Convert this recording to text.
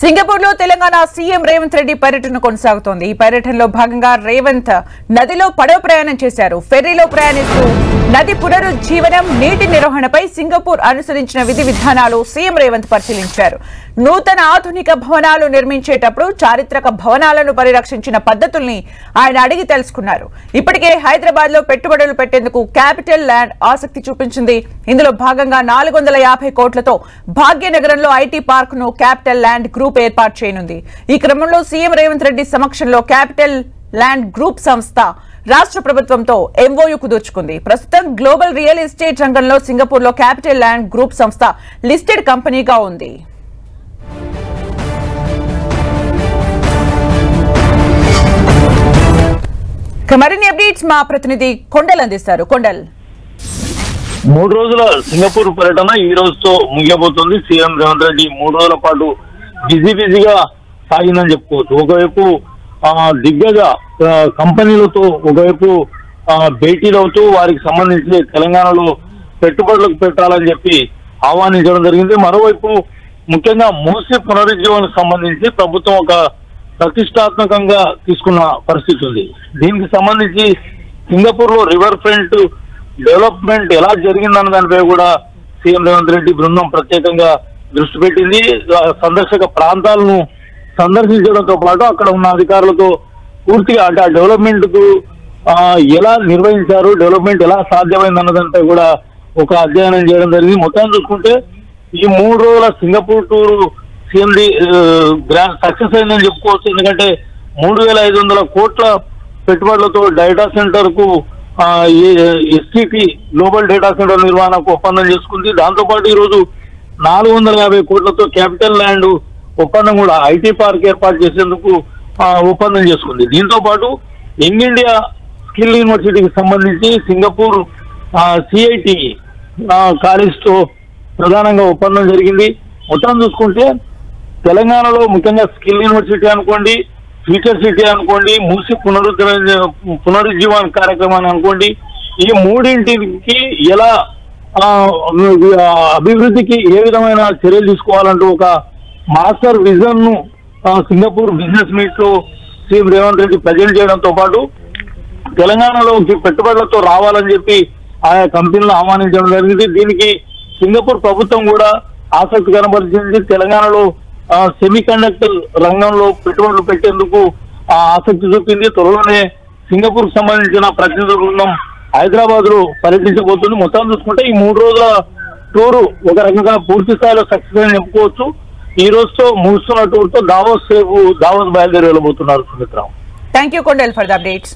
Singapore లో Telangana CM Revanth Reddy పర్యటన కొనసాగుతోంది. ఈ పర్యటనలో భాగంగా రేవంత్ నదిలో పడవ ప్రయాణం చేశారు. ఫెర్రీలో ప్రయాణిస్తూ నది పునరుజ్జీవనం, నీటి నిర్వహణపై సింగపూర్ అనుసరించిన విధి విధానాలు సీఎం రేవంత్ పరిశీలించారు. నూతన ఆధునిక భవనాలు నిర్మించేటప్పుడు చారిత్రక భవనాలను పరిరక్షించిన పద్ధతుల్ని ఆయన అడిగి తెలుసుకున్నారు. ఇప్పటికే హైదరాబాద్ లో పెట్టుబడులు పెట్టేందుకు క్యాపిటల్ ల్యాండ్ ఆసక్తి చూపించింది. ఇందులో భాగంగా 450 కోట్లతో భాగ్యనగరంలో ఐటీ పార్క్ ను క్యాపిటల్ ల్యాండ్ గ్రూప్ ఏర్పాటు చేయనుంది. ఈ క్రమంలో సీఎం రేవంత్ రెడ్డి సమక్షంలో క్యాపిటల్ ల్యాండ్ గ్రూప్ సంస్థ రాష్ట్ర ప్రభుత్వంతో ఎంఓయూ కుదుర్చుకుంది. ప్రస్తుతం గ్లోబల్ రియల్ ఎస్టేట్ రంగంలో సింగపూర్ లో క్యాపిటల్ ల్యాండ్ గ్రూప్ సంస్థ లిస్టెడ్ కంపెనీగా ఉంది. మరిన్ని అప్డేట్స్ మా ప్రతినిధి కొండల్ అందిస్తారు. కొండల్, 3 రోజుల సింగపూర్ పర్యటన ఈ రోజుతో ముగియబోతుంది. సీఎం రేవంత్ రెడ్డి 3 రోజుల పాటు బిజీగా సాగిందని చెప్పుకోవచ్చు. ఒకవైపు దిగ్గజ కంపెనీలతో ఒకవైపు భేటీలు అవుతూ వారికి సంబంధించి తెలంగాణలో పెట్టుబడులకు పెట్టాలని చెప్పి ఆహ్వానించడం జరిగింది. మరోవైపు ముఖ్యంగా మూసీ పునరుజ్జీవనకు సంబంధించి ప్రభుత్వం ఒక ప్రతిష్టాత్మకంగా తీసుకున్న పరిస్థితి ఉంది. దీనికి సంబంధించి సింగపూర్ లో రివర్ ఫ్రంట్ డెవలప్మెంట్ ఎలా జరిగిందన్న దానిపై కూడా సీఎం రేవంత్ రెడ్డి బృందం ప్రత్యేకంగా దృష్టి పెట్టింది. సందర్శక ప్రాంతాలను సందర్శించడంతో పాటు అక్కడ ఉన్న అధికారులతో పూర్తిగా అంటే ఆ డెవలప్మెంట్ కు ఎలా నిర్వహించారు, డెవలప్మెంట్ ఎలా సాధ్యమైంది అన్న దానిపై కూడా ఒక అధ్యయనం చేయడం జరిగింది. మొత్తం చూసుకుంటే ఈ 3 రోజుల Singapore tour CMD grand success అయిందని చెప్పుకోవచ్చు. ఎందుకంటే 3500 కోట్ల పెట్టుబడులతో డేటా సెంటర్ కు ఎస్టీపీ గ్లోబల్ డేటా సెంటర్ నిర్వహణకు ఒప్పందం చేసుకుంది. దాంతోపాటు ఈరోజు 450 కోట్లతో క్యాపిటల్ ల్యాండ్ ఒప్పందం కూడా ఐటీ పార్క్ ఏర్పాటు చేసేందుకు ఒప్పందం చేసుకుంది. దీంతో పాటు యంగ్ ఇండియా స్కిల్ యూనివర్సిటీకి సంబంధించి సింగపూర్ సిఐటి కాలేజ్ తో ప్రధానంగా ఒప్పందం జరిగింది. మొత్తం చూసుకుంటే తెలంగాణలో ముఖ్యంగా స్కిల్ యూనివర్సిటీ అనుకోండి, ఫ్యూచర్ సిటీ అనుకోండి, మూసి పునరుజ్జీవన కార్యక్రమాన్ని అనుకోండి, ఈ మూడింటికి ఎలా అభివృద్ధికి ఏ విధమైన చర్యలు తీసుకోవాలంటూ ఒక మాస్టర్ విజన్ ను సింగపూర్ బిజినెస్ మీట్ లో సీఎం రేవంత్ రెడ్డి ప్రజెంట్ చేయడంతో పాటు తెలంగాణలో పెట్టుబడులతో రావాలని చెప్పి ఆయా కంపెనీలను ఆహ్వానించడం జరిగింది. దీనికి సింగపూర్ ప్రభుత్వం కూడా ఆసక్తి కనబరిచింది. తెలంగాణలో సెమీ కండక్టర్ రంగంలో పెట్టుబడులు పెట్టేందుకు ఆసక్తి చూపింది. త్వరలోనే సింగపూర్ కు సంబంధించిన ప్రతినిధి బృందం హైదరాబాద్ లో పర్యటించబోతుంది. మొత్తం చూసుకుంటే ఈ 3 రోజుల టూరు ఒక రకంగా పూర్తి స్థాయిలో సక్సెస్ అని చెప్పుకోవచ్చు. ఈ రోజుతో ముగుస్తున్న టూర్ తో దావోస్ బయలుదేరి వెళ్ళబోతున్నారు. Sumitra, thank you Kondal for the updates.